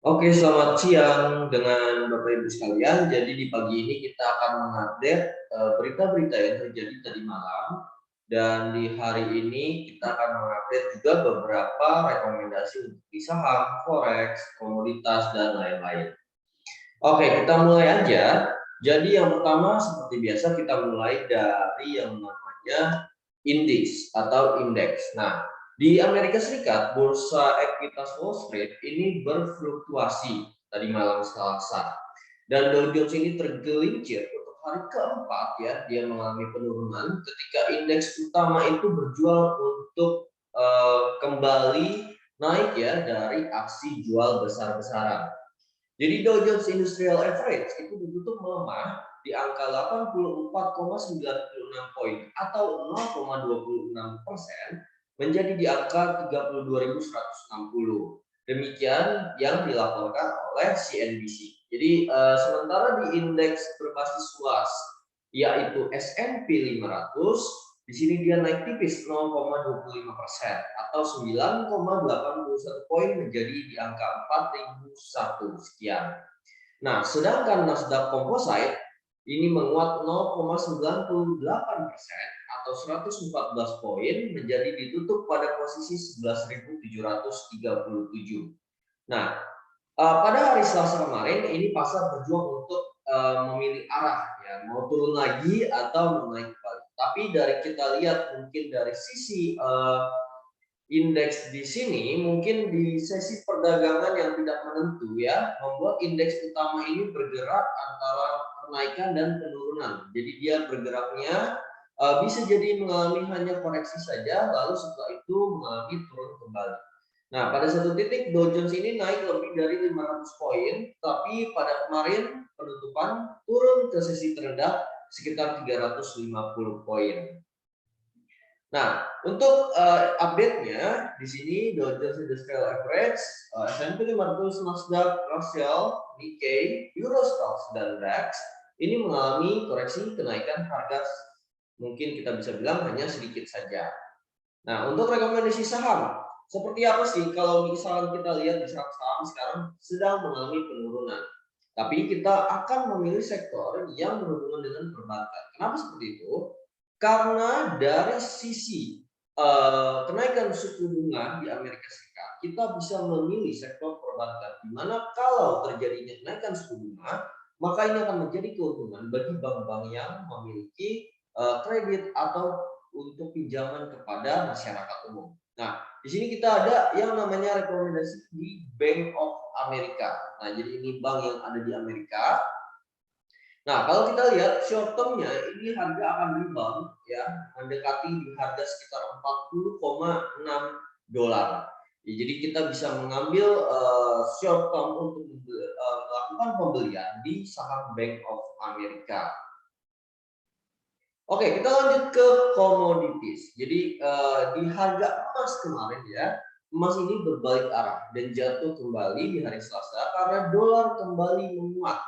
Oke, selamat siang dengan Bapak Ibu sekalian. Jadi di pagi ini kita akan mengupdate berita-berita yang terjadi tadi malam, dan di hari ini kita akan mengupdate juga beberapa rekomendasi untuk di saham, forex, komoditas, dan lain-lain. Oke, kita mulai aja. Jadi yang pertama seperti biasa kita mulai dari yang namanya indeks. Nah, di Amerika Serikat, bursa ekuitas Wall Street ini berfluktuasi tadi malam Selasa. Dan Dow Jones ini tergelincir untuk hari keempat ya, dia mengalami penurunan ketika indeks utama itu berjuang untuk kembali naik ya dari aksi jual besar-besaran. Jadi Dow Jones Industrial Average itu ditutup melemah di angka 84,96 poin atau 0,26% menjadi di angka 32.160. Demikian yang dilaporkan oleh CNBC. Jadi sementara di indeks berbasis luas yaitu S&P 500, di sini dia naik tipis 0,25% atau 9,81 poin menjadi di angka 4.001 sekian. Nah, sedangkan Nasdaq Composite ini menguat 0,98% atau 114 poin menjadi ditutup pada posisi 11.737. Nah, pada hari Selasa kemarin ini pasar berjuang untuk memilih arah ya, mau turun lagi atau menaik kembali. Tapi dari kita lihat mungkin dari sisi indeks di sini mungkin di sesi perdagangan yang tidak menentu ya, membuat indeks utama ini bergerak antara penaikan dan penurunan. Jadi dia bergeraknya bisa jadi mengalami hanya koreksi saja, lalu setelah itu mengalami turun kembali. Nah, pada satu titik Dow Jones ini naik lebih dari 500 poin, tapi pada kemarin penutupan turun ke sesi terendah sekitar 350 poin. Nah, untuk update-nya di sini Dow Jones Industrial Average, S&P 500, Nasdaq, Russell, Nikkei, Euro Stoxx, dan DAX ini mengalami koreksi kenaikan harga, mungkin kita bisa bilang hanya sedikit saja. Nah, untuk rekomendasi saham, seperti apa sih kalau misalnya kita lihat di saham-saham sekarang sedang mengalami penurunan. Tapi kita akan memilih sektor yang berhubungan dengan perbankan. Kenapa seperti itu? Karena dari sisi kenaikan suku bunga di Amerika Serikat, kita bisa memilih sektor perbankan, di mana kalau terjadinya kenaikan suku bunga, maka ini akan menjadi keuntungan bagi bank-bank yang memiliki kredit atau untuk pinjaman kepada masyarakat umum. Nah, di sini kita ada yang namanya rekomendasi di Bank of America. Nah, jadi ini bank yang ada di Amerika. Nah, kalau kita lihat short term-nya ini harga akan rebound ya, mendekati di harga sekitar 40,6 dolar. Ya, jadi kita bisa mengambil short term untuk melakukan pembelian di saham Bank of America. Oke, kita lanjut ke commodities. Jadi di harga emas kemarin ya, emas ini berbalik arah dan jatuh kembali di hari Selasa karena dolar kembali menguat.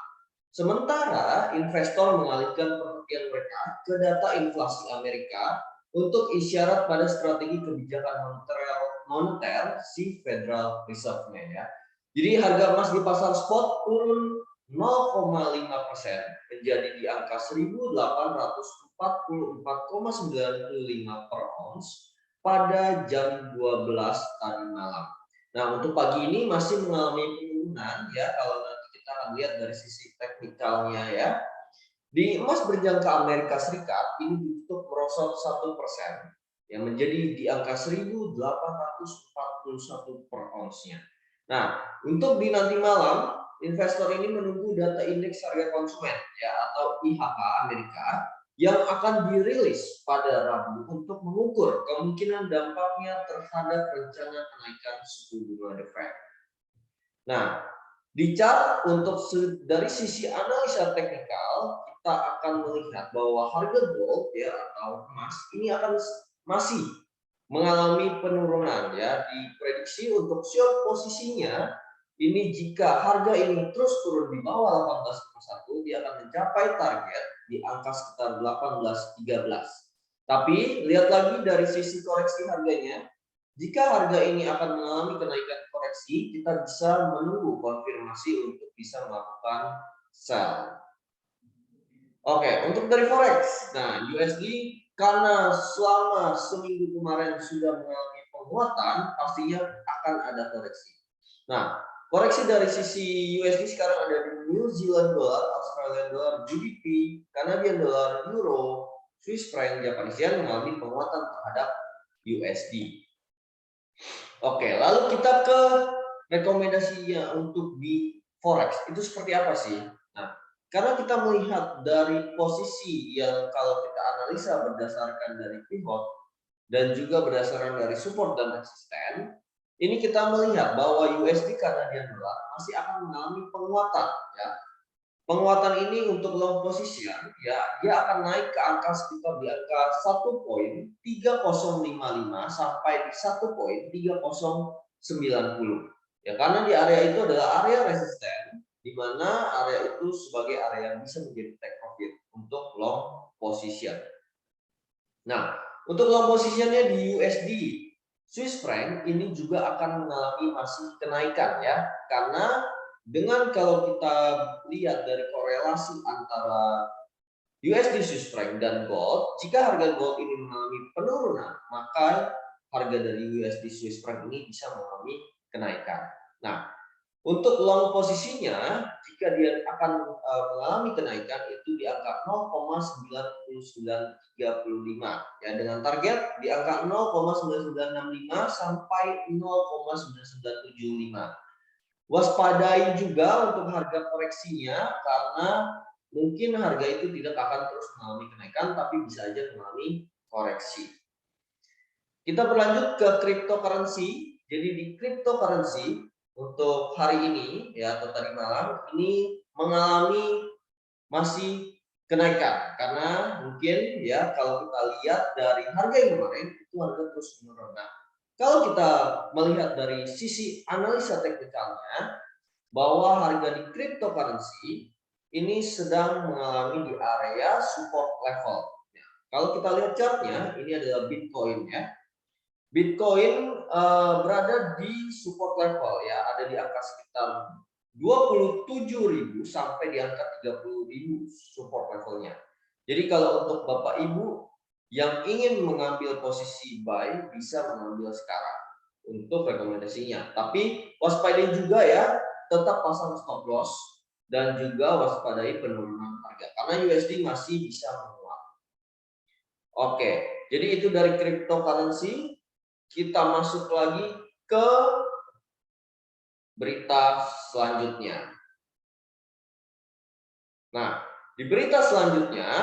Sementara investor mengalihkan perhatian mereka ke data inflasi Amerika untuk isyarat pada strategi kebijakan moneter si Federal Reserve-nya ya. Jadi harga emas di pasar spot turun 0,5% menjadi di angka 1.844,95 per ons pada jam 12 tadi malam. Nah, untuk pagi ini masih mengalami penurunan ya, kalau nanti kita akan lihat dari sisi teknikalnya ya. Di emas berjangka Amerika Serikat ini ditutup merosot 1% yang menjadi di angka 1.841 per onsnya. Nah, untuk di nanti malam investor ini menunggu data indeks harga konsumen ya atau IHK Amerika yang akan dirilis pada Rabu untuk mengukur kemungkinan dampaknya terhadap rencana kenaikan suku bunga The Fed. Nah, di chart untuk dari sisi analisa teknikal, kita akan melihat bahwa harga gold ya atau emas ini akan masih mengalami penurunan ya. Diprediksi untuk short posisinya ini jika harga ini terus turun di bawah 18,1, dia akan mencapai target di angka sekitar 18.13. Tapi lihat lagi dari sisi koreksi harganya, jika harga ini akan mengalami kenaikan koreksi, kita bisa menunggu konfirmasi untuk bisa melakukan sell. Oke, untuk dari forex, nah USD karena selama seminggu kemarin sudah mengalami penguatan, pastinya akan ada koreksi. Nah, koreksi dari sisi USD sekarang ada di New Zealand dollar, Australian dollar, GBP, Canadian dollar, Euro, Swiss franc, Japanese yen mengalami penguatan terhadap USD. Oke, lalu kita ke rekomendasinya untuk di forex itu seperti apa sih? Nah, karena kita melihat dari posisi yang kalau kita analisa berdasarkan dari pivot dan juga berdasarkan dari support dan resisten, ini kita melihat bahwa USD Canadian dollar masih akan mengalami penguatan ya. Penguatan ini untuk long position ya, dia akan naik ke angka sekitar di angka 1.3055 sampai di 1.3090. Ya, karena di area itu adalah area resisten di mana area itu sebagai area yang bisa menjadi take profit untuk long position. Nah, untuk long positionnya di USD Swiss franc ini juga akan mengalami masih kenaikan ya, karena dengan kalau kita lihat dari korelasi antara USD Swiss franc dan gold, jika harga gold ini mengalami penurunan, maka harga dari USD Swiss franc ini bisa mengalami kenaikan. Nah, untuk long posisinya, jika dia akan mengalami kenaikan itu di angka 0,9935 ya, dengan target di angka 0,9965 sampai 0,9975. Waspadai juga untuk harga koreksinya karena mungkin harga itu tidak akan terus mengalami kenaikan tapi bisa saja mengalami koreksi. Kita berlanjut ke cryptocurrency. Jadi di cryptocurrency untuk hari ini ya atau tadi malam ini mengalami masih kenaikan karena mungkin ya kalau kita lihat dari harga yang kemarin itu harga terus menurun. Nah, kalau kita melihat dari sisi analisa teknikalnya bahwa harga di cryptocurrency ini sedang mengalami di area support level. Ya, kalau kita lihat chartnya ini adalah Bitcoin ya. Bitcoin berada di support level ya, ada di angka sekitar 27.000 sampai di angka 30.000 support levelnya. Jadi kalau untuk Bapak Ibu yang ingin mengambil posisi buy bisa mengambil sekarang untuk rekomendasinya. Tapi waspadai juga ya, tetap pasang stop loss dan juga waspadai penurunan harga karena USD masih bisa menguat. Oke, jadi itu dari cryptocurrency. Kita masuk lagi ke berita selanjutnya. Nah, di berita selanjutnya,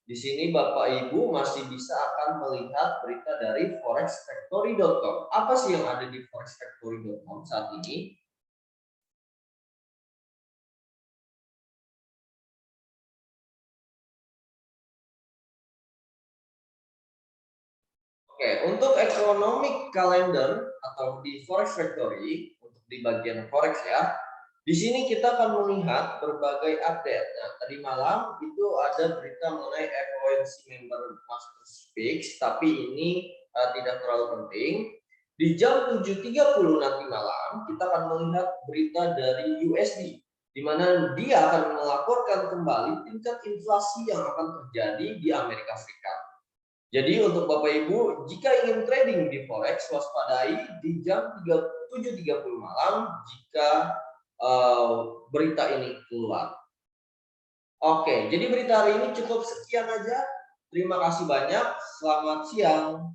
di sini Bapak Ibu masih bisa akan melihat berita dari forexfactory.com. Apa sih yang ada di forexfactory.com saat ini? Oke, untuk economic calendar atau di Forex Factory untuk di bagian forex ya, di sini kita akan melihat berbagai update. Nah, tadi malam itu ada berita mengenai FOMC member Master Speaks, tapi ini tidak terlalu penting. Di jam 7.30 nanti malam kita akan melihat berita dari USD, di mana dia akan melaporkan kembali tingkat inflasi yang akan terjadi di Amerika Serikat. Jadi untuk Bapak Ibu, jika ingin trading di forex, waspadai di jam 7.30 malam jika berita ini keluar. Oke, jadi berita hari ini cukup sekian aja. Terima kasih banyak. Selamat siang.